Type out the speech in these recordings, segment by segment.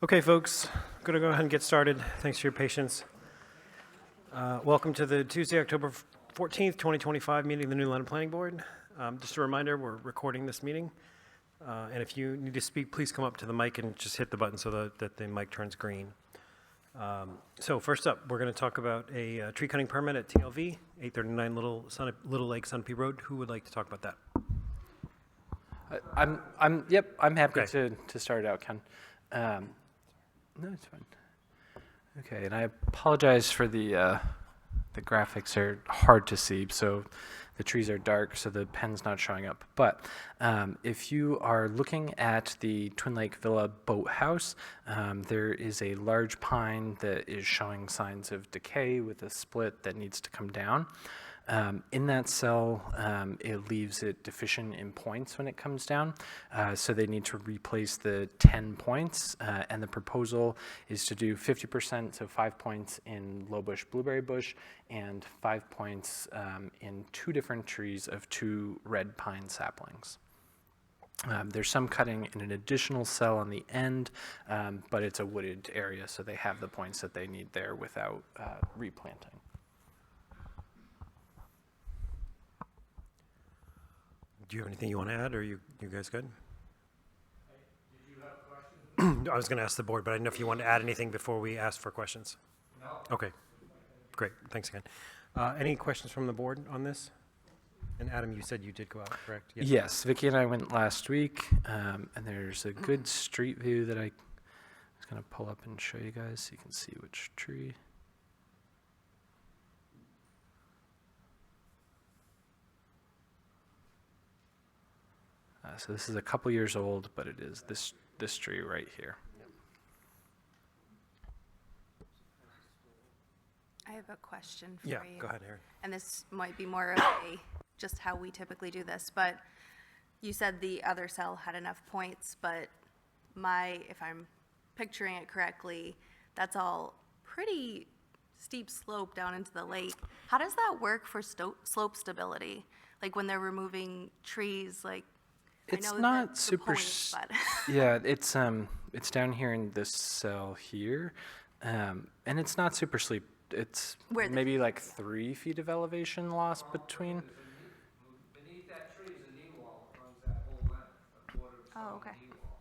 Okay, folks, I'm going to go ahead and get started. Thanks for your patience. Welcome to the Tuesday, October 14th, 2025 meeting of the New London Planning Board. Just a reminder, we're recording this meeting. And if you need to speak, please come up to the mic and just hit the button so that the mic turns green. So first up, we're going to talk about a tree cutting permit at TLV, 839 Little Lake Sunapee Road. Who would like to talk about that? I'm happy Okay. to start out, Ken. No, it's fine. Okay, and I apologize for the graphics are hard to see, so the trees are dark, so the pen's not showing up. But if you are looking at the Twin Lake Villa boathouse, there is a large pine that is showing signs of decay with a split that needs to come down. In that cell, it leaves it deficient in points when it comes down, so they need to replace the 10 points, and the proposal is to do 50%, so 5 points in low bush blueberry bush, and 5 points in 2 different trees of 2 red pine saplings. There's some cutting in an additional cell on the end, but it's a wooded area, so they have the points that they need there without replanting. Do you have anything you want to add, or you guys good? Did you have questions? I was going to ask the board, but I didn't know if you wanted to add anything before we ask for questions. No. Okay, great, thanks again. Any questions from the board on this? And Adam, you said you did go out, correct? Yes, Vicki and I went last week, and there's a good street view that I was going to pull up and show you guys so you can see which tree. So this is a couple years old, but it is this tree right here. I have a question for Yeah, you. go ahead, Erin. And this might be more of a, just how we typically do this, but you said the other cell had enough points, but if I'm picturing it correctly, that's all pretty steep slope down into the lake. How does that work for slope stability? Like when they're removing trees, like, It's I know not that's the super. point, but Yeah, it's down here in this cell here, and it's not super steep. It's Where the- maybe like 3 feet of elevation loss between. Beneath that tree is a knee wall, runs that whole length, a quarter of a Oh, stone okay. knee wall.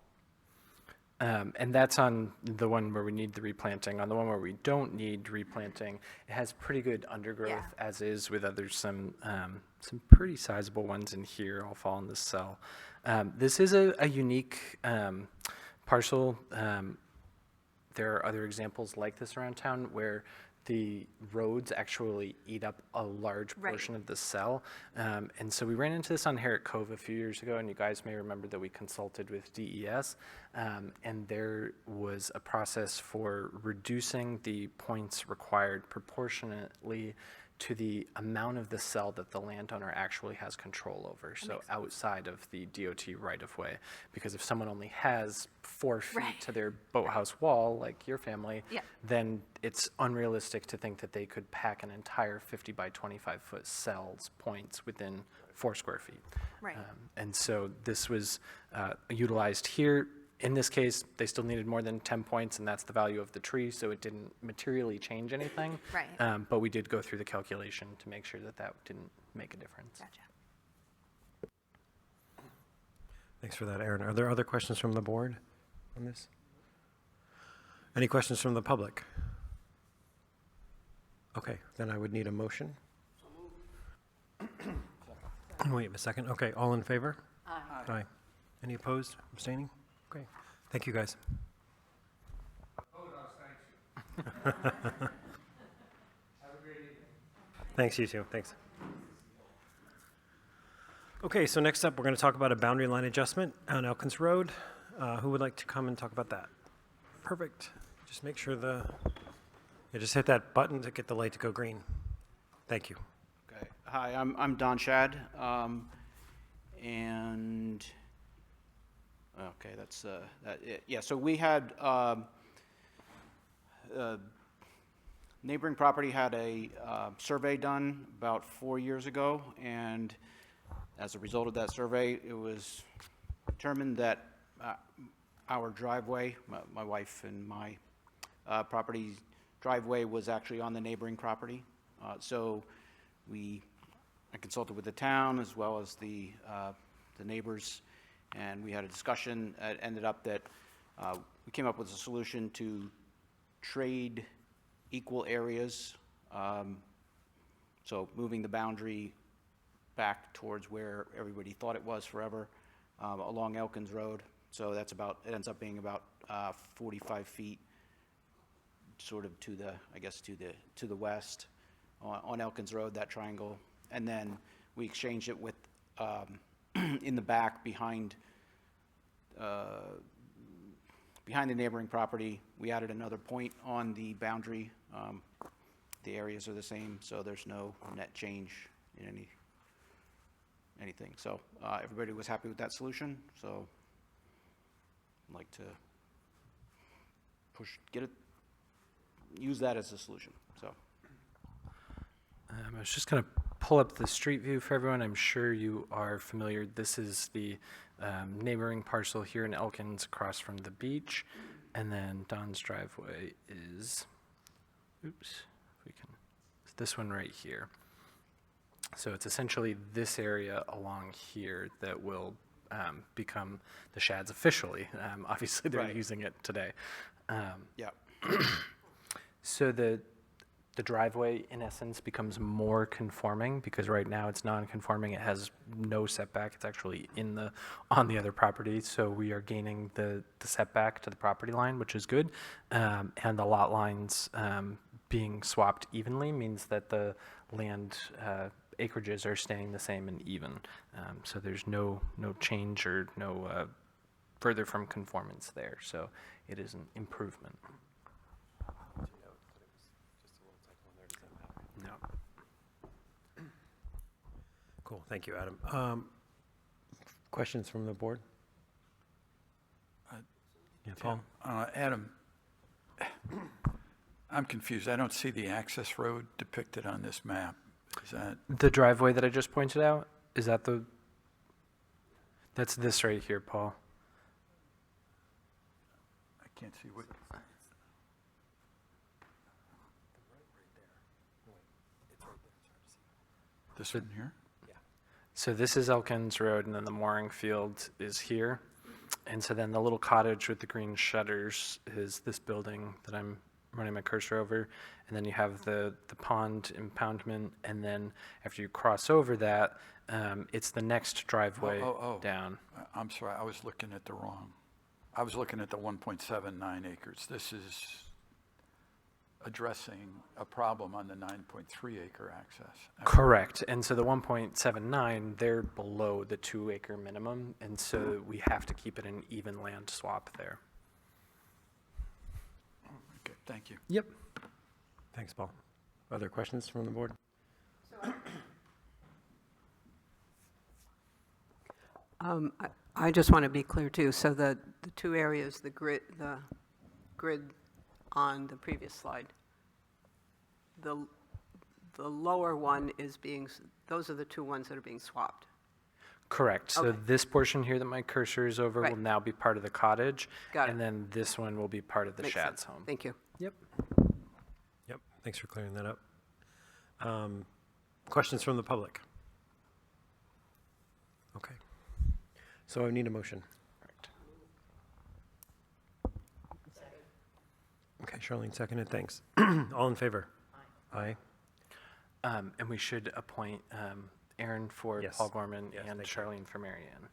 And that's on the one where we need the replanting. On the one where we don't need replanting, it has pretty good undergrowth, Yeah. as is with others. Some pretty sizable ones in here all fall in this cell. This is a unique parcel. There are other examples like this around town where the roads actually eat up a large Right. portion of the cell. And so we ran into this on Herrick Cove a few years ago, and you guys may remember that we consulted with DES, and there was a process for reducing the points required proportionately to the amount of the cell that the landowner actually has control over, so outside of the DOT right-of-way. Because if someone only has 4 feet Right. to their boathouse wall, like your family, Yeah. then it's unrealistic to think that they could pack an entire 50 by 25 foot cell's points within 4 square feet. Right. And so this was utilized here. In this case, they still needed more than 10 points, and that's the value of the tree, so it didn't materially change anything. Right. But we did go through the calculation to make sure that that didn't make a difference. Gotcha. Thanks for that, Erin. Are there other questions from the board on this? Any questions from the public? Okay, then I would need a motion. Wait a second. Okay, all in favor? Aye. Aye. Any opposed, abstaining? Okay, thank you, guys. Thanks. Have a great evening. Thanks, you too. Thanks. Okay, so next up, we're going to talk about a boundary line adjustment on Elkins Road. Who would like to come and talk about that? Perfect. Just make sure just hit that button to get the light to go green. Thank you. Okay. Hi, I'm Don Shad, and okay, that's that. Yeah. So we had neighboring property had a survey done about 4 years ago, and as a result of that survey, it was determined that our driveway. My wife and my property driveway was actually on the neighboring property. So I consulted with the town as well as the neighbors, and we had a discussion. It ended up that we came up with a solution to trade equal areas. So moving the boundary back towards where everybody thought it was forever, along Elkins Road. So it ends up being about 45 feet, sort of to the west on Elkins Road, that triangle. And then we exchanged it with, in the back behind the neighboring property. We added another point on the boundary. The areas are the same, so there's no net change in anything. So everybody was happy with that solution, so I'd like to use that as a solution, so. I was just going to pull up the street view for everyone. I'm sure you are familiar. This is the neighboring parcel here in Elkins across from the beach. And then Don's driveway is, it's this one right here. So it's essentially this area along here that will become the shads officially. Obviously, they're Right. using it today. Yeah. So the driveway, in essence, becomes more conforming because right now it's non-conforming. It has no setback. It's actually on the other property. So we are gaining the setback to the property line, which is good. And the lot lines being swapped evenly means that the land acreages are staying the same and even. So there's no change or no further from conformance there. So it is an improvement. No. Cool, thank you, Adam. Questions from the board? Yeah, Paul? Adam, I'm confused. I don't see the access road depicted on this map. Is that, The driveway that I just pointed out, is that that's this right here, Paul. I can't see what, this one here? So this is Elkins Road, and then the mooring field is here. And so then the little cottage with the green shutters is this building that I'm running my cursor over. And then you have the pond impoundment, and then after you cross over that, it's the next driveway down. I'm sorry, I was looking at the wrong. I was looking at the 1.79 acres. This is addressing a problem on the 9.3 acre access. Correct. And so the 1.79, they're below the 2 acre minimum. And so we have to keep it an even land swap there. Okay, thank you. Yep. Thanks, Paul. Other questions from the board? I just want to be clear too, so the two areas, the grid on the previous slide, the lower one is those are the two ones that are being swapped. Correct. So Okay. this portion here that my cursor is over will Right. now be part of the cottage. Got it. And then this one will be part of the Makes Shad's sense. home. Thank you. Yep. Yep, thanks for clearing that up. Questions from the public? Okay. So I need a motion. Correct. Okay, Charlene seconded, thanks. All in favor? Aye. And we should appoint Aaron for Yes. Paul Gorman Yes, and thank you. Charlene for Mary Ann.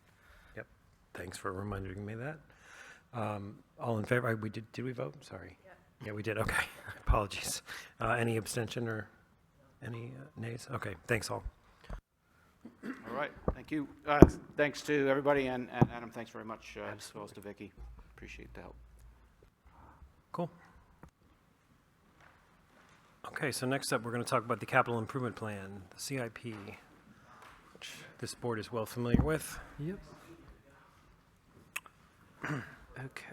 Yep, thanks for reminding me of that. All in favor, did we vote? Sorry. Yeah, we did, okay. Apologies. Any abstention or any nays? Okay, thanks all. All right, thank you. Thanks to everybody, and Adam, thanks very much, as well as to Vicky. Appreciate the help. Cool. Okay, so next up, we're going to talk about the capital improvement plan, the CIP, which this board is well familiar with. Yep. Okay.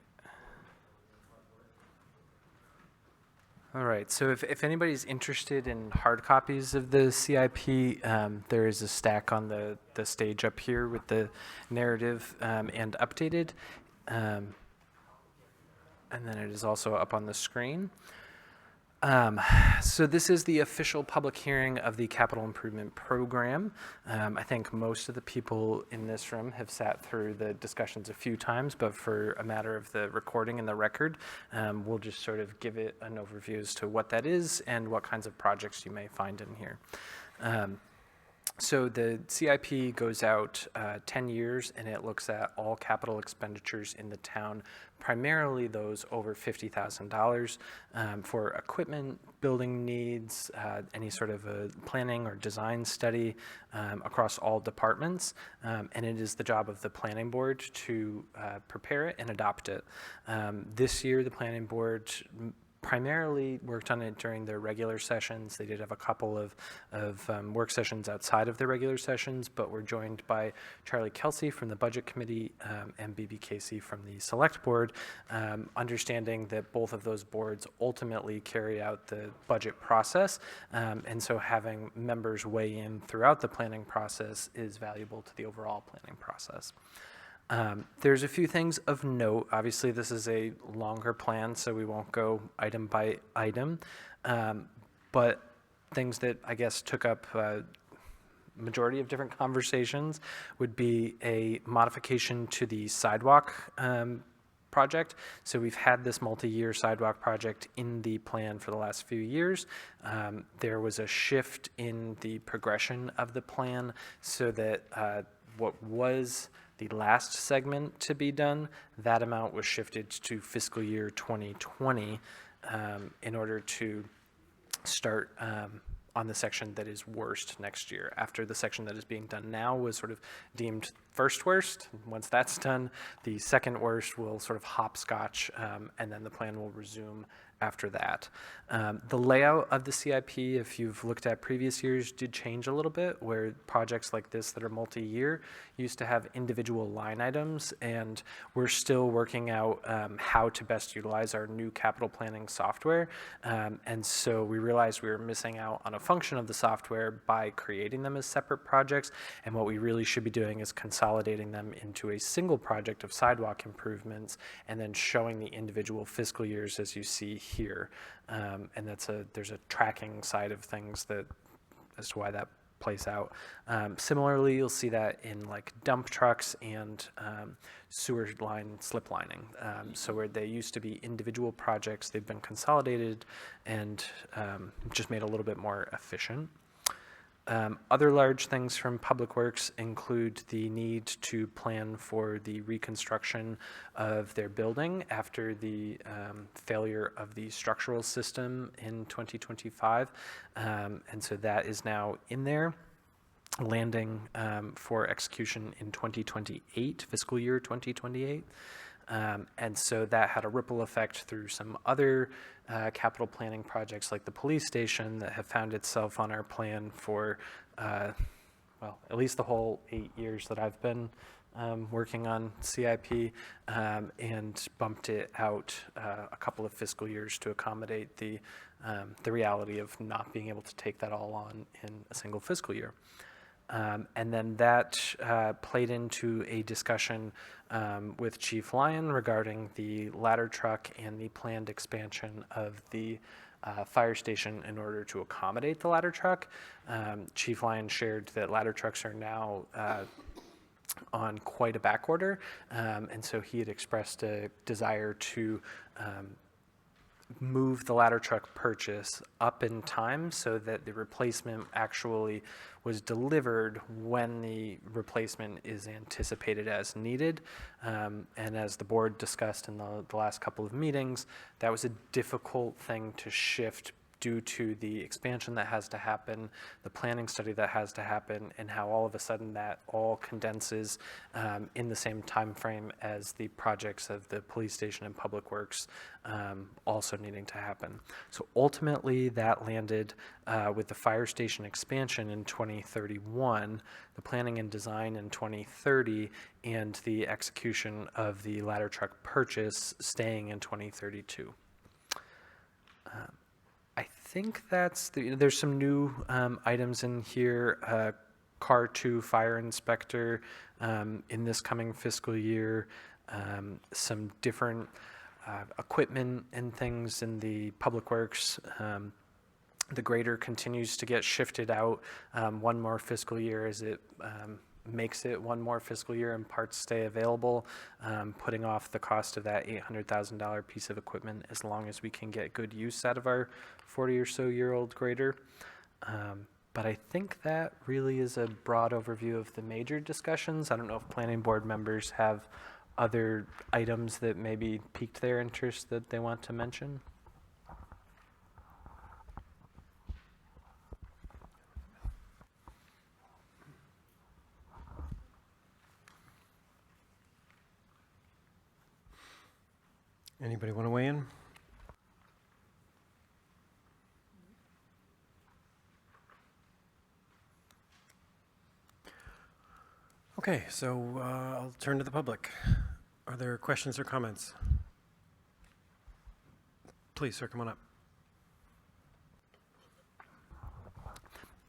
All right, so if anybody's interested in hard copies of the CIP, there is a stack on the stage up here with the narrative and updated. and then it is also up on the screen. So this is the official public hearing of the capital improvement program. I think most of the people in this room have sat through the discussions a few times, but for a matter of the recording and the record, we'll just sort of give it an overview as to what that is and what kinds of projects you may find in here. So the CIP goes out 10 years, and it looks at all capital expenditures in the town, primarily those over $50,000 for equipment, building needs, any sort of a planning or design study across all departments. And it is the job of the planning board to prepare it and adopt it. This year, the planning board primarily worked on it during their regular sessions. They did have a couple of work sessions outside of the regular sessions, but we're joined by Charlie Kelsey from the Budget Committee and BB Casey from the Select Board, understanding that both of those boards ultimately carry out the budget process, and so having members weigh in throughout the planning process is valuable to the overall planning process. There's a few things of note. Obviously, this is a longer plan, so we won't go item by item. But things that I guess took up majority of different conversations would be a modification to the sidewalk project. So we've had this multi-year sidewalk project in the plan for the last few years. There was a shift in the progression of the plan so that what was the last segment to be done, that amount was shifted to fiscal year 2020 in order to start on the section that is worst next year, after the section that is being done now was sort of deemed first worst. Once that's done, the second worst will sort of hopscotch, and then the plan will resume after that. The layout of the CIP, if you've looked at previous years, did change a little bit, where projects like this that are multi-year used to have individual line items, and we're still working out how to best utilize our new capital planning software. And so we realized we were missing out on a function of the software by creating them as separate projects, and what we really should be doing is consolidating them into a single project of sidewalk improvements and then showing the individual fiscal years as you see here. And there's a tracking side of things that as to why that plays out. Similarly, you'll see that in like dump trucks and sewer line slip lining. So where they used to be individual projects, they've been consolidated and just made a little bit more efficient. Other large things from Public Works include the need to plan for the reconstruction of their building after the failure of the structural system in 2025. And so that is now in there, landing for execution in 2028, fiscal year 2028. And so that had a ripple effect through some other capital planning projects like the police station that have found itself on our plan for, well, at least the whole 8 years that I've been working on CIP, and bumped it out a couple of fiscal years to accommodate the reality of not being able to take that all on in a single fiscal year. And then that played into a discussion with Chief Lyon regarding the ladder truck and the planned expansion of the fire station in order to accommodate the ladder truck. Chief Lyon shared that ladder trucks are now on quite a back order, and so he had expressed a desire to move the ladder truck purchase up in time so that the replacement actually was delivered when the replacement is anticipated as needed. And as the board discussed in the last couple of meetings, that was a difficult thing to shift due to the expansion that has to happen, the planning study that has to happen, and how all of a sudden that all condenses in the same time frame as the projects of the police station and Public Works also needing to happen. So ultimately that landed with the fire station expansion in 2031, the planning and design in 2030, and the execution of the ladder truck purchase staying in 2032. I think that's there's some new items in here. Car 2 fire inspector in this coming fiscal year. Some different equipment and things in the public works. The grader continues to get shifted out one more fiscal year as it makes it one more fiscal year and parts stay available, putting off the cost of that $800,000 piece of equipment as long as we can get good use out of our 40 or so year old grader. But I think that really is a broad overview of the major discussions. I don't know if planning board members have other items that maybe piqued their interest that they want to mention. Anybody want to weigh in? Okay, so I'll turn to the public. Are there questions or comments? Please, sir, come on up.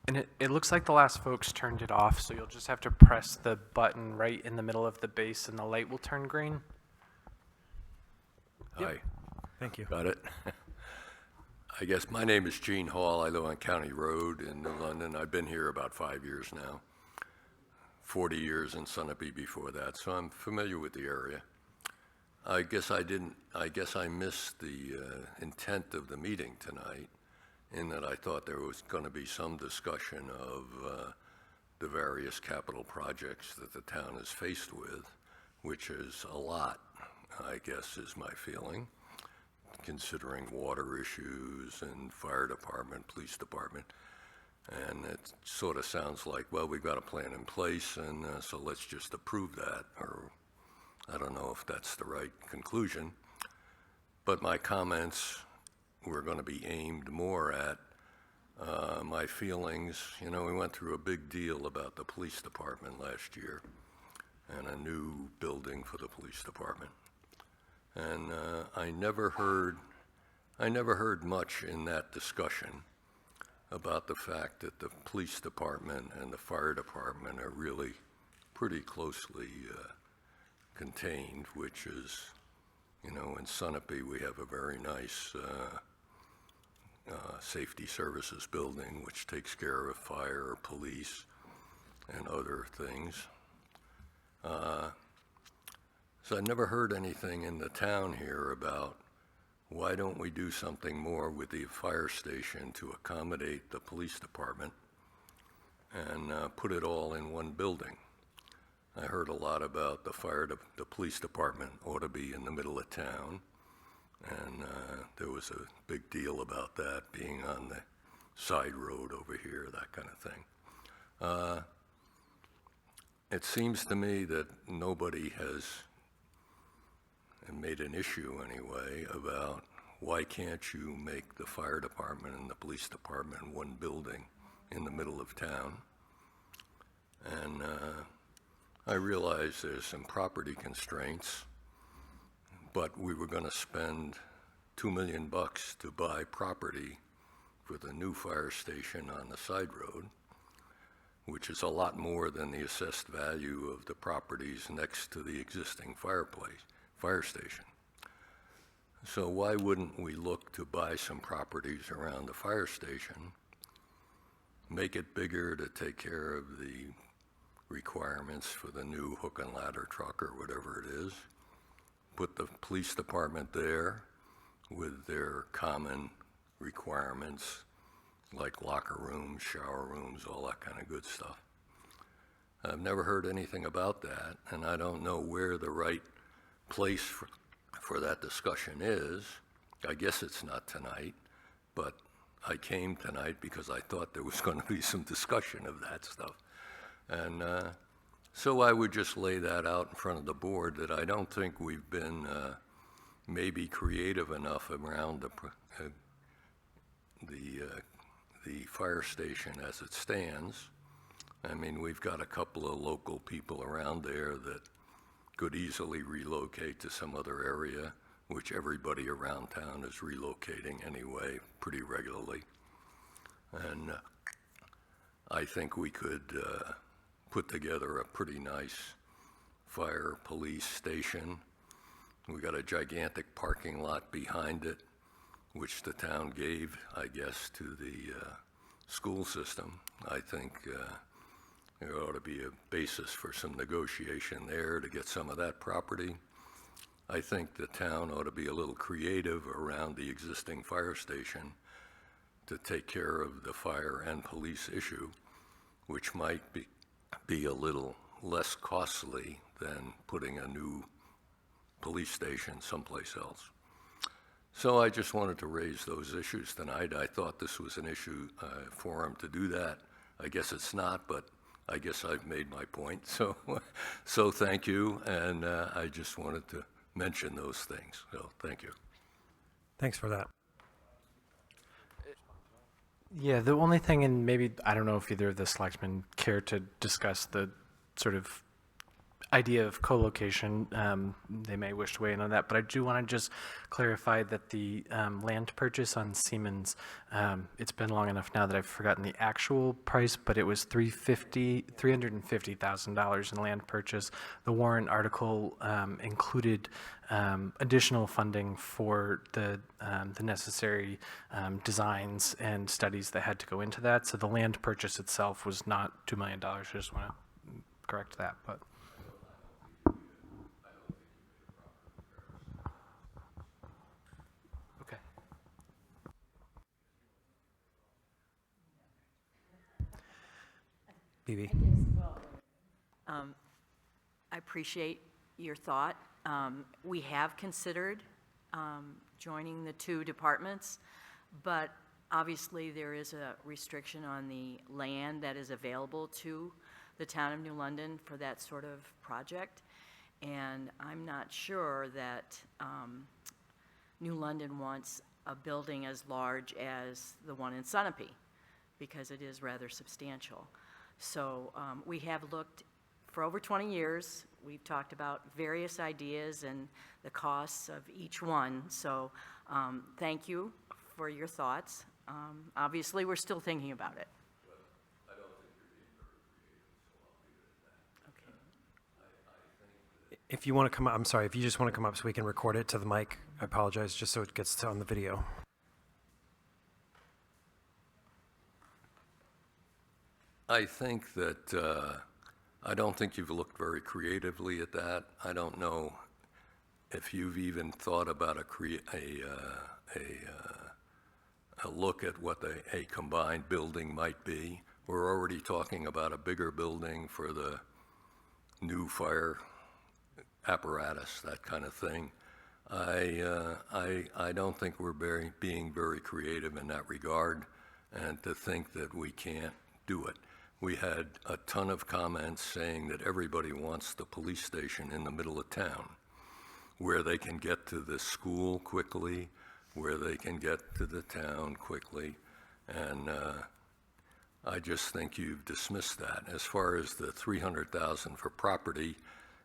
And it looks like the last folks turned it off, so you'll just have to press the button right in the middle of the base and the light will turn green. Hi, Thank you. got it? I guess my name is Gene Hall. I live on County Road in New London. I've been here about 5 years now, 40 years in Sunapee before that, so I'm familiar with the area. I guess I missed the intent of the meeting tonight, in that I thought there was going to be some discussion of the various capital projects that the town is faced with, which is a lot, I guess is my feeling, considering water issues and fire department, police department. And it sort of sounds like, well, we've got a plan in place, and so let's just approve that, or I don't know if that's the right conclusion. But my comments were going to be aimed more at my feelings. You know, we went through a big deal about the police department last year and a new building for the police department. And I never heard much in that discussion about the fact that the police department and the fire department are really pretty closely contained, which is, you know, in Sunapee we have a very nice safety services building which takes care of fire, police, and other things. So I never heard anything in the town here about why don't we do something more with the fire station to accommodate the police department and put it all in one building. I heard a lot about the police department ought to be in the middle of town, and there was a big deal about that being on the side road over here, that kind of thing. It seems to me that nobody has made an issue anyway about why can't you make the fire department and the police department one building in the middle of town. And I realize there's some property constraints, but we were going to spend $2 million to buy property for the new fire station on the side road, which is a lot more than the assessed value of the properties next to the existing fire station. So why wouldn't we look to buy some properties around the fire station, make it bigger to take care of the requirements for the new hook and ladder truck or whatever it is, put the police department there with their common requirements like locker rooms, shower rooms, all that kind of good stuff. I've never heard anything about that, and I don't know where the right place for that discussion is. I guess it's not tonight, but I came tonight because I thought there was going to be some discussion of that stuff. And so I would just lay that out in front of the board that I don't think we've been maybe creative enough around the fire station as it stands. I mean, we've got a couple of local people around there that could easily relocate to some other area, which everybody around town is relocating anyway pretty regularly. And I think we could put together a pretty nice fire police station We got a gigantic parking lot behind it, which the town gave, I guess, to the school system. I think there ought to be a basis for some negotiation there to get some of that property. I think the town ought to be a little creative around the existing fire station to take care of the fire and police issue, which might be a little less costly than putting a new police station someplace else. So I just wanted to raise those issues tonight. I thought this was an issue forum to do that. I guess it's not, but I guess I've made my point. So, so thank you, and I just wanted to mention those things. So thank you. Thanks for that. Yeah, the only thing, and maybe, I don't know if either of the selectmen care to discuss the sort of idea of co-location. They may wish to weigh in on that, but I do want to just clarify that the land purchase on Seamans, it's been long enough now that I've forgotten the actual price, but it was $350,000 in land purchase. The warrant article included additional funding for the necessary designs and studies that had to go into that. So the land purchase itself was not $2 million. I just want to correct that, but. Okay. BB. I appreciate your thought. We have considered joining the two departments, but obviously there is a restriction on the land that is available to the town of New London for that sort of project. And I'm not sure that New London wants a building as large as the one in Sunapee, because it is rather substantial. So we have looked for over 20 years. We've talked about various ideas and the costs of each one. So thank you for your thoughts. Obviously, we're still thinking about it. If you want to come up, I'm sorry, if you just want to come up so we can record it to the mic, I apologize, just so it gets on the video. I think that, I don't think you've looked very creatively at that. I don't know if you've even thought about a look at what a combined building might be. We're already talking about a bigger building for the new fire apparatus, that kind of thing. I don't think we're being very creative in that regard, and to think that we can't do it. We had a ton of comments saying that everybody wants the police station in the middle of town, where they can get to the school quickly, where they can get to the town quickly, and I just think you've dismissed that. As far as the $300,000 for property,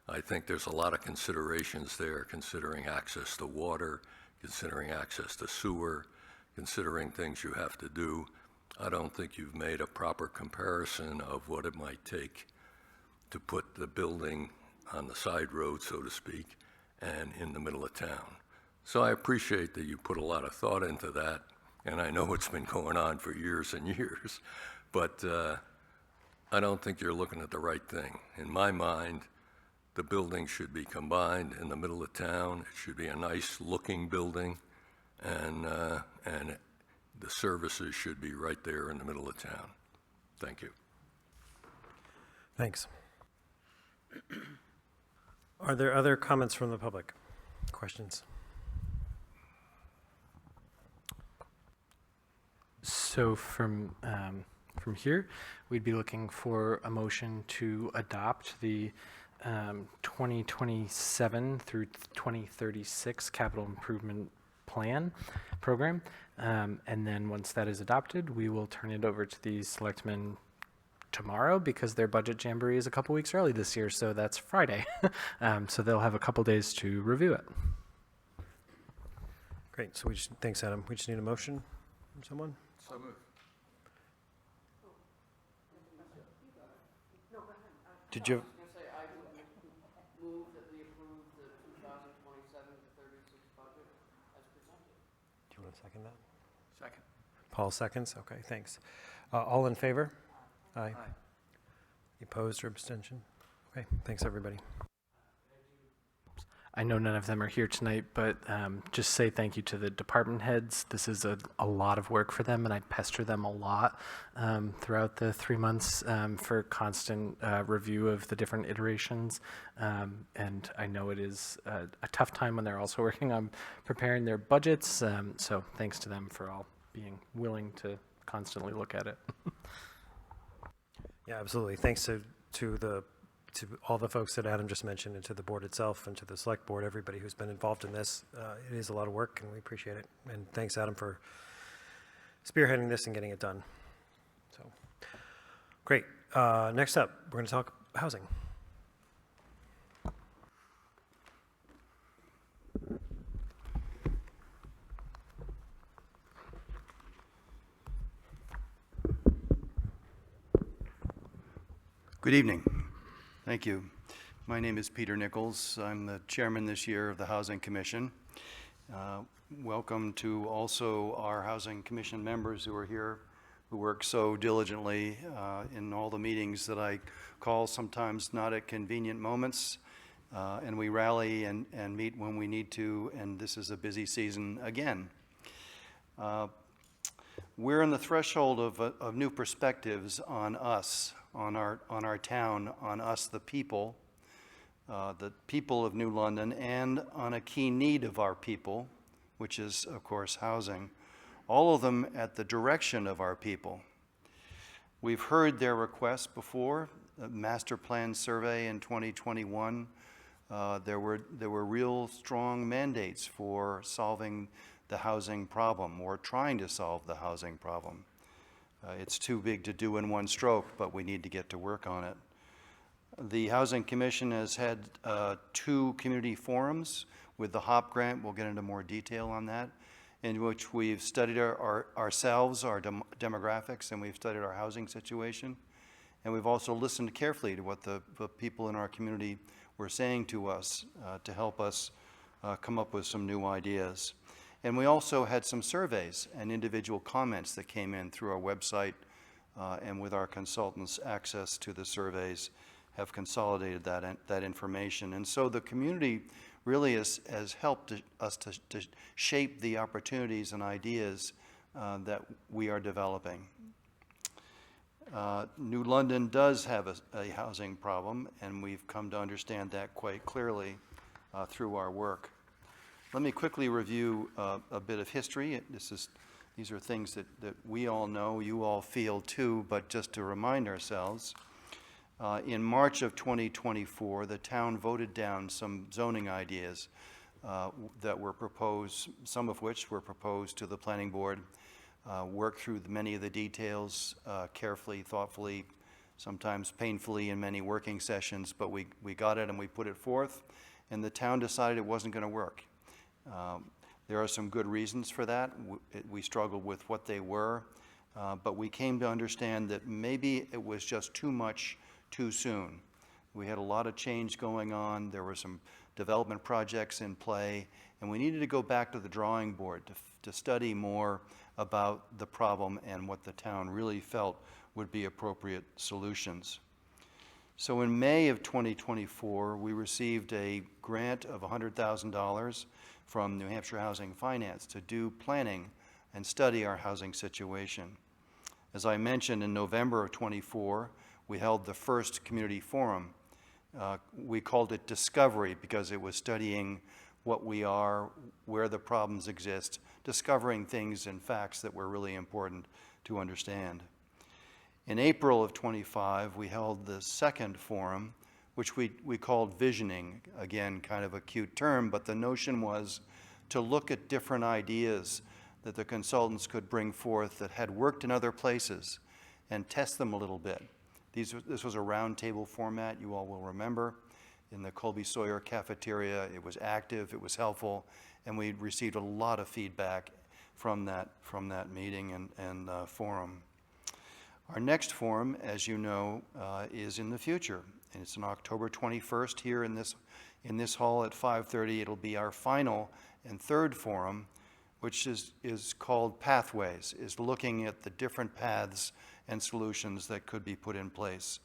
I think there's a lot of considerations there, considering access to water, considering access to sewer, considering things you have to do. I don't think you've made a proper comparison of what it might take to put the building on the side road, so to speak, and in the middle of town. So I appreciate that you put a lot of thought into that, and I know it's been going on for years and years, but I don't think you're looking at the right thing. In my mind, the building should be combined in the middle of town. It should be a nice-looking building, and the services should be right there in the middle of town. Thank you. Thanks. Are there other comments from the public? Questions? So from here, we'd be looking for a motion to adopt the 2027 through 2036 capital improvement program. And then once that is adopted, we will turn it over to the selectmen tomorrow, because their budget jamboree is a couple weeks early this year, so that's Friday. So they'll have a couple days to review it. Great, so thanks, Adam. We just need a motion from someone? So moved. Did you? I would move that we approve the 2027 want to second that? Second. Paul seconds. Okay, thanks. All in favor? Aye. Opposed or abstention? Okay, thanks, everybody. I know none of them are here tonight, but just say thank you to the department heads. This is a lot of work for them, and I pester them a lot throughout the 3 months for constant review of the different iterations. And I know it is a tough time when they're also working on preparing their budgets. So thanks to them for all being willing to constantly look at it. Yeah, absolutely. Thanks to all the folks that Adam just mentioned, and to the board itself, and to the select board, everybody who's been involved in this. It is a lot of work, and we appreciate it. And thanks, Adam, for spearheading this and getting it done. So, great. Next up, we're going to talk housing. Good evening. Thank you. My name is Peter Nichols. I'm the chairman this year of the Housing Commission. Welcome to also our Housing Commission members who are here, who work so diligently in all the meetings that I call, sometimes not at convenient moments. And we rally and meet when we need to, and this is a busy season again. We're on the threshold of new perspectives on us, on our town, on us, the people of New London, and on a key need of our people, which is, of course, housing. All of them at the direction of our people. We've heard their requests before. The master plan survey in 2021. There were real strong mandates for solving the housing problem, or trying to solve the housing problem. It's too big to do in one stroke, but we need to get to work on it. The Housing Commission has had 2 community forums with the HOP grant. We'll get into more detail on that, in which we've studied ourselves, our demographics, and we've studied our housing situation. And we've also listened carefully to what the people in our community were saying to us to help us come up with some new ideas. And we also had some surveys and individual comments that came in through our website, and with our consultants' access to the surveys, have consolidated that information. And so the community really has helped us to shape the opportunities and ideas that we are developing. New London does have a housing problem, and we've come to understand that quite clearly through our work. Let me quickly review a bit of history. These are things that we all know, you all feel too, but just to remind ourselves. In March of 2024, the town voted down some zoning ideas that were proposed, some of which were proposed to the planning board, worked through many of the details carefully, thoughtfully, sometimes painfully in many working sessions, but we got it and we put it forth, and the town decided it wasn't going to work. There are some good reasons for that. We struggled with what they were, but we came to understand that maybe it was just too much too soon. We had a lot of change going on. There were some development projects in play, and we needed to go back to the drawing board to study more about the problem and what the town really felt would be appropriate solutions. So in May of 2024, we received a grant of $100,000 from New Hampshire Housing Finance to do planning and study our housing situation. As I mentioned, in November of 24, we held the first community forum. We called it Discovery because it was studying what we are, where the problems exist, discovering things and facts that were really important to understand. In April of 25, we held the second forum, which we called Visioning. Again, kind of a cute term, but the notion was to look at different ideas that the consultants could bring forth that had worked in other places and test them a little bit. This was a roundtable format, you all will remember, in the Colby Sawyer cafeteria. It was active, it was helpful, and we received a lot of feedback from that meeting and forum. Our next forum, as you know, is in the future, and it's on October 21st here in this hall at 5:30. It'll be our final and third forum, which is called Pathways, is looking at the different paths and solutions that could be put in place,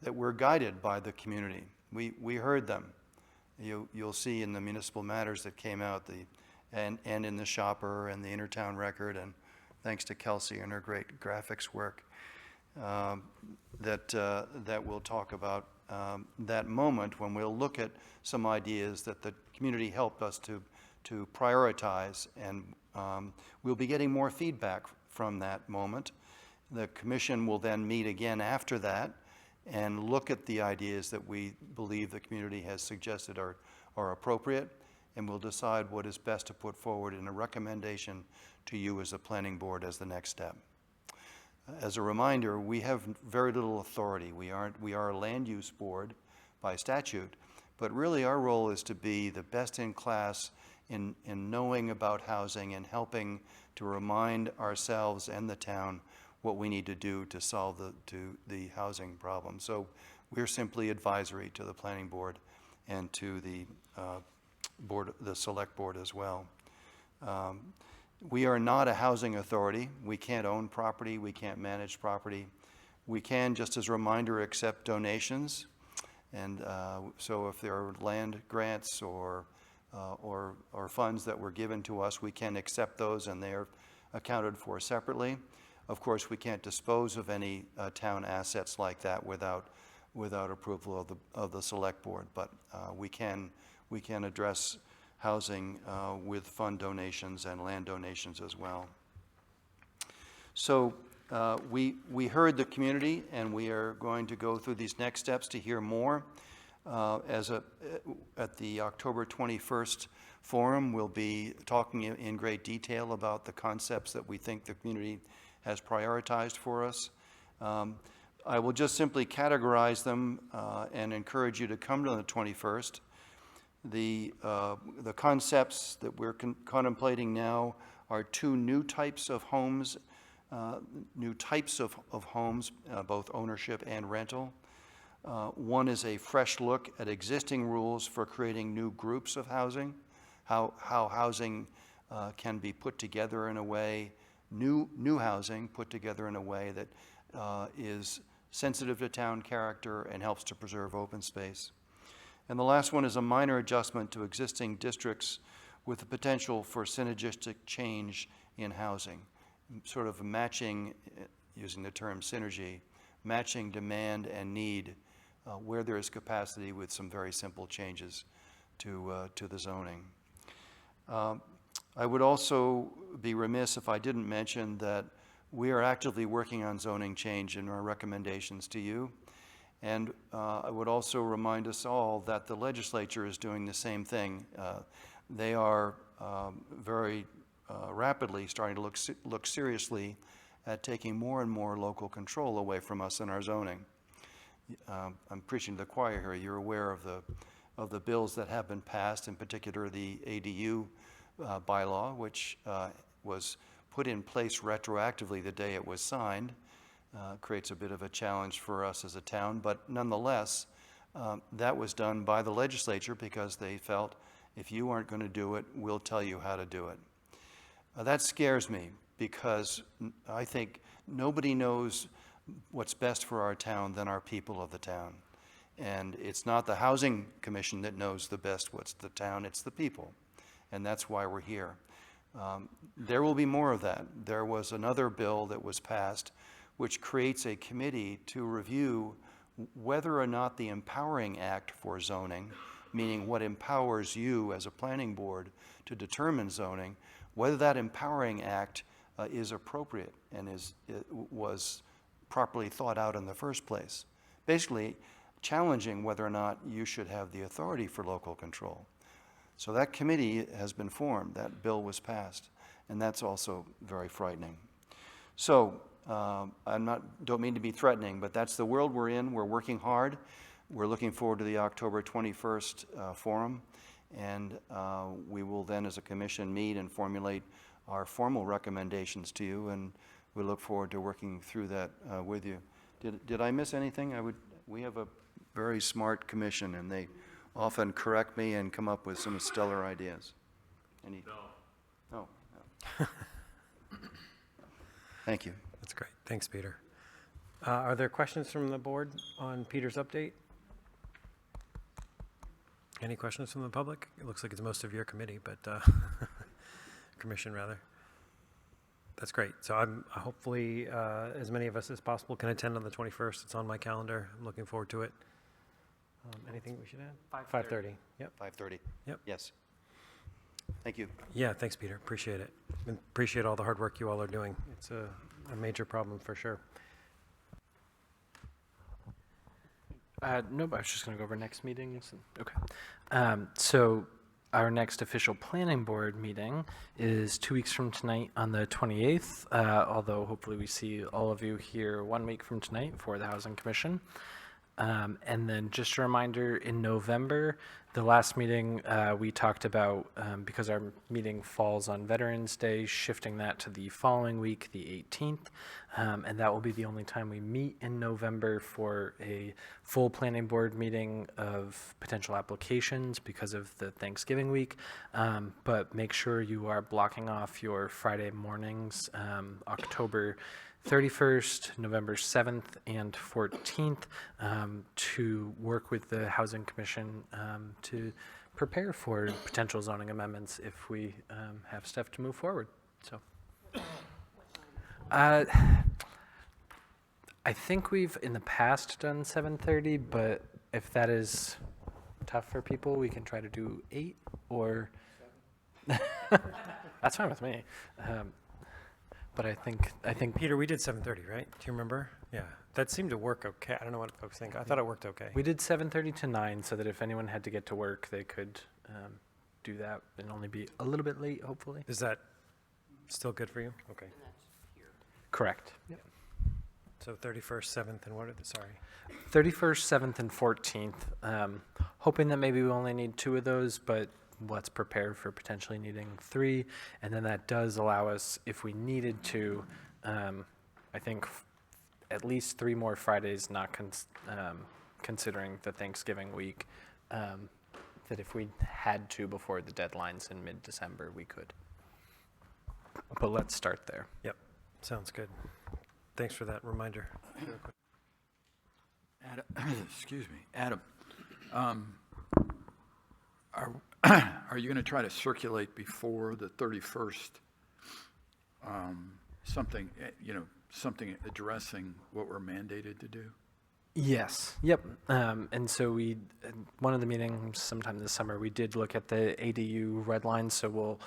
that were guided by the community. We heard them. You'll see in the municipal matters that came out, and in the Shopper and the Intertown Record, and thanks to Kelsey and her great graphics work, that we'll talk about that moment when we'll look at some ideas that the community helped us to prioritize, and we'll be getting more feedback from that moment. The commission will then meet again after that and look at the ideas that we believe the community has suggested are appropriate, and we'll decide what is best to put forward in a recommendation to you as the planning board as the next step. As a reminder, we have very little authority. We are a land use board by statute, but really our role is to be the best in class in knowing about housing and helping to remind ourselves and the town what we need to do to solve the housing problem. So we're simply advisory to the planning board and to the select board as well. We are not a housing authority. We can't own property. We can't manage property. We can, just as a reminder, accept donations. And so if there are land grants or funds that were given to us, we can accept those, and they are accounted for separately. Of course, we can't dispose of any town assets like that without approval of the select board, but we can address housing with fund donations and land donations as well. So we heard the community, and we are going to go through these next steps to hear more. At the October 21st forum, we'll be talking in great detail about the concepts that we think the community has prioritized for us. I will just simply categorize them and encourage you to come to the 21st. The concepts that we're contemplating now are two new types of homes, both ownership and rental. One is a fresh look at existing rules for creating new groups of housing, how housing can be put together in a way, new housing put together in a way that is sensitive to town character and helps to preserve open space. And the last one is a minor adjustment to existing districts with the potential for synergistic change in housing, sort of matching, using the term synergy, matching demand and need where there is capacity with some very simple changes to the zoning. I would also be remiss if I didn't mention that we are actively working on zoning change in our recommendations to you. And I would also remind us all that the legislature is doing the same thing. They are very rapidly starting to look seriously at taking more and more local control away from us in our zoning. I'm preaching to the choir here. You're aware of the bills that have been passed, in particular the ADU bylaw, which was put in place retroactively the day it was signed. Creates a bit of a challenge for us as a town, but nonetheless, that was done by the legislature because they felt if you aren't going to do it, we'll tell you how to do it. That scares me because I think nobody knows what's best for our town than our people of the town. And it's not the Housing Commission that knows the best what's the town, it's the people. And that's why we're here. There will be more of that. There was another bill that was passed which creates a committee to review whether or not the Empowering Act for zoning, meaning what empowers you as a planning board to determine zoning, whether that Empowering Act is appropriate and was properly thought out in the first place. Basically, challenging whether or not you should have the authority for local control. So that committee has been formed, that bill was passed, and that's also very frightening. So, don't mean to be threatening, but that's the world we're in. We're working hard. We're looking forward to the October 21st forum, and we will then as a commission meet and formulate our formal recommendations to you, and we look forward to working through that with you. Did I miss anything? We have a very smart commission, and they often correct me and come up with some stellar ideas. No. Thank you. That's great. Thanks, Peter. Are there questions from the board on Peter's update? Any questions from the public? It looks like it's most of your committee, but commission rather. That's great. So I'm hopefully as many of us as possible can attend on the 21st. It's on my calendar. I'm looking forward to it. Anything we should add? 5:30. Yep. 5:30. Yep. Yes. Thank you. Yeah, thanks, Peter. Appreciate it. And appreciate all the hard work you all are doing. It's a major problem for sure. No, but I was just going to go over next meetings. Okay. So our next official planning board meeting is 2 weeks from tonight on the 28th, although hopefully we see all of you here 1 week from tonight for the Housing Commission. And then just a reminder, in November, the last meeting, we talked about, because our meeting falls on Veterans Day, shifting that to the following week, the 18th. And that will be the only time we meet in November for a full planning board meeting of potential applications because of the Thanksgiving week. But make sure you are blocking off your Friday mornings, October 31st, November 7th, and 14th to work with the Housing Commission to prepare for potential zoning amendments if we have stuff to move forward. So, I think we've in the past done 7:30, but if that is tough for people, we can try to do 8 or. That's fine with me. But I think Peter, we did 7:30, right? Do you remember? Yeah, that seemed to work okay. I don't know what folks think. I thought it worked okay. we did 7:30 to 9, so that if anyone had to get to work, they could do that and only be a little bit late, hopefully. Is that still good for you? Okay. Correct. So 31st, 7th, and what are the, sorry? 31st, 7th, and 14th. Hoping that maybe we only need 2 of those, but let's prepare for potentially needing 3. And then that does allow us, if we needed to, I think at least 3 more Fridays, not considering the Thanksgiving week, that if we had to before the deadlines in mid-December, we could. But let's start there. Yep, sounds good. Thanks for that reminder. Adam, excuse me, Adam, are you going to try to circulate before the 31st something, something addressing what we're mandated to do? Yes. Yep. And so one of the meetings sometime this summer, we did look at the ADU red line. So we'll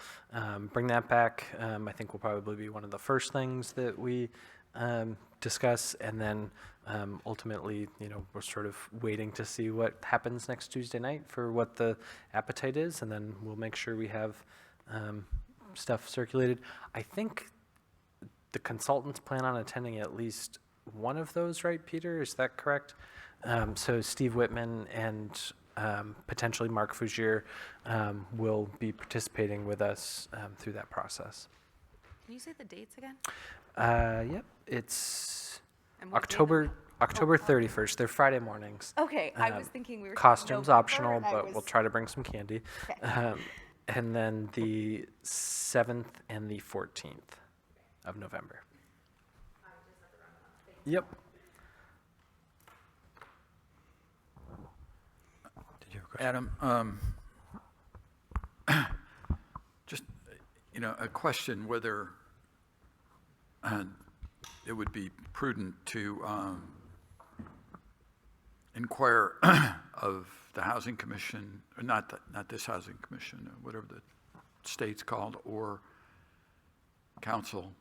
bring that back. I think will probably be one of the first things that we discuss. And then ultimately, we're sort of waiting to see what happens next Tuesday night for what the appetite is. And then we'll make sure we have stuff circulated. I think the consultants plan on attending at least one of those, right, Peter? Is that correct? So Steve Whitman and potentially Mark Fougier will be participating with us through that process. Can you say the dates again? Yep, it's And what day? October 31st. They're Friday mornings. Okay, I was thinking we were. saying Costumes November, optional, and I but we'll was- try to bring some candy. Okay. And then the 7th and the 14th of November. Yep. Did you have a question? Adam, just, a question whether it would be prudent to inquire of the Housing Commission, or not this Housing Commission, whatever the state's called, or council,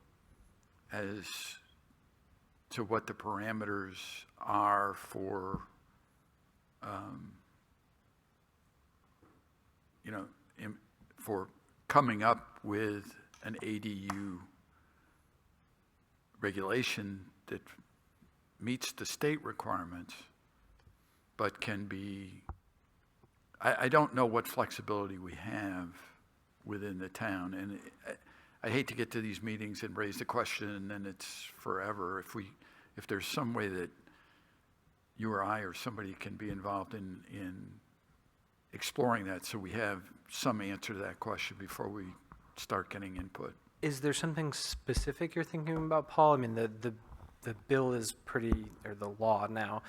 as to what the parameters are for, for coming up with an ADU regulation that meets the state requirements, but can be, I don't know what flexibility we have within the town, and I hate to get to these meetings and raise the question and then it's forever. If there's some way that you or I or somebody can be involved in exploring that, so we have some answer to that question before we start getting input. Is there something specific you're thinking about, Paul? I mean, the bill is pretty, or the law now,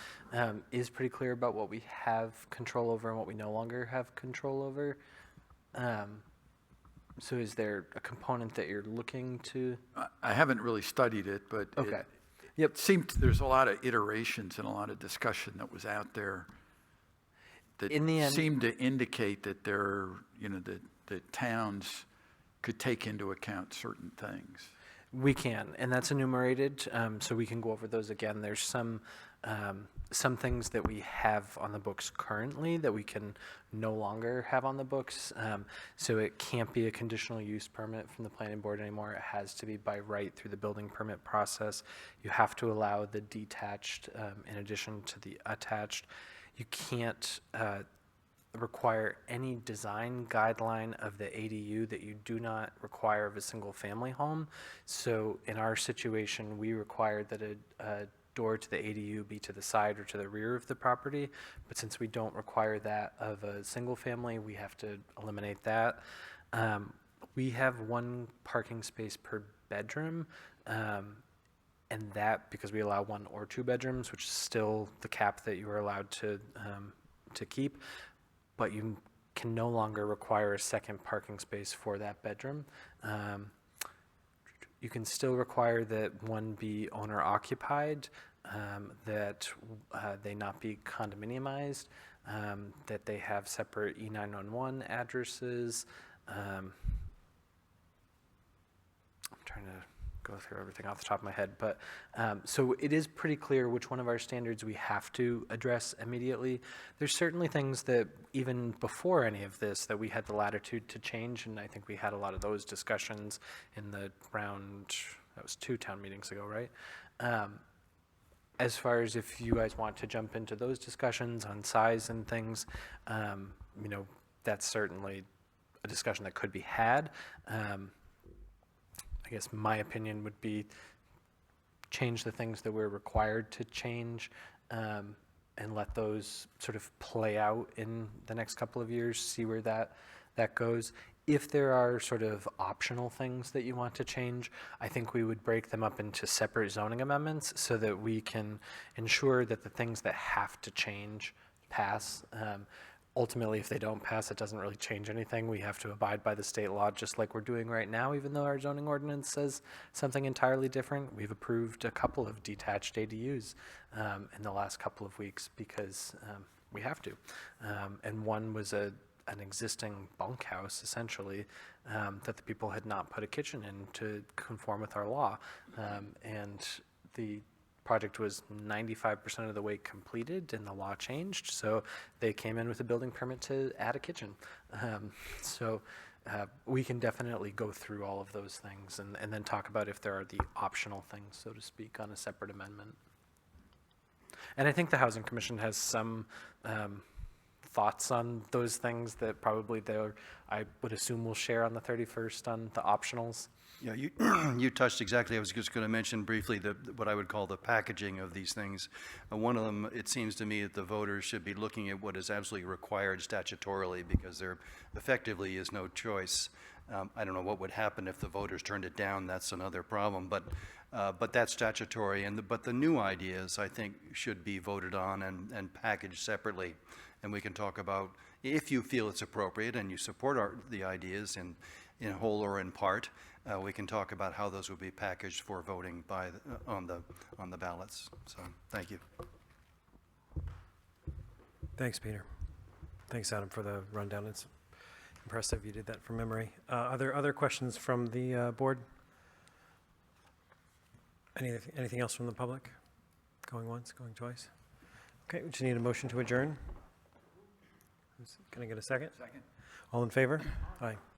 is pretty clear about what we have control over and what we no longer have control over. So is there a component that you're looking to? I haven't really studied it, but Okay. it seemed there's a lot of iterations and a lot of discussion that was out there that In the end- seemed to indicate that there, that towns could take into account certain things. We can, and that's enumerated, so we can go over those again. There's some things that we have on the books currently that we can no longer have on the books. So it can't be a conditional use permit from the planning board anymore. It has to be by right through the building permit process. You have to allow the detached in addition to the attached. You can't require any design guideline of the ADU that you do not require of a single family home. So in our situation, we required that a door to the ADU be to the side or to the rear of the property. But since we don't require that of a single family, we have to eliminate that. We have one parking space per bedroom. And that, because we allow 1 or 2 bedrooms, which is still the cap that you are allowed to keep, but you can no longer require a second parking space for that bedroom. You can still require that one be owner occupied, that they not be condominiumized, that they have separate E911 addresses. I'm trying to go through everything off the top of my head, but so it is pretty clear which one of our standards we have to address immediately. There's certainly things that even before any of this that we had the latitude to change, and I think we had a lot of those discussions in the round, that was 2 town meetings ago, right? As far as if you guys want to jump into those discussions on size and things, that's certainly a discussion that could be had. I guess my opinion would be change the things that we're required to change and let those sort of play out in the next couple of years, see where that goes. If there are sort of optional things that you want to change, I think we would break them up into separate zoning amendments so that we can ensure that the things that have to change pass. Ultimately, if they don't pass, it doesn't really change anything. We have to abide by the state law just like we're doing right now, even though our zoning ordinance says something entirely different. We've approved a couple of detached ADUs in the last couple of weeks because we have to. And one was an existing bunkhouse, essentially, that the people had not put a kitchen in to conform with our law. And the project was 95% of the way completed and the law changed, so they came in with a building permit to add a kitchen. So we can definitely go through all of those things and then talk about if there are the optional things, so to speak, on a separate amendment. And I think the Housing Commission has some thoughts on those things that probably I would assume we'll share on the 31st on the optionals. Yeah, you touched exactly, I was just going to mention briefly what I would call the packaging of these things. One of them, it seems to me that the voters should be looking at what is absolutely required statutorily because there effectively is no choice. I don't know what would happen if the voters turned it down, that's another problem, but that's statutory. But the new ideas, I think, should be voted on and packaged separately. And we can talk about, if you feel it's appropriate and you support the ideas in whole or in part, we can talk about how those would be packaged for voting on the ballots. So, thank you. Thanks, Peter. Thanks, Adam, for the rundown. It's impressive you did that from memory. Are there other questions from the board? Anything else from the public? Going once, going twice? Okay, we just need a motion to adjourn. Can I get a second? Second. All in favor? Aye.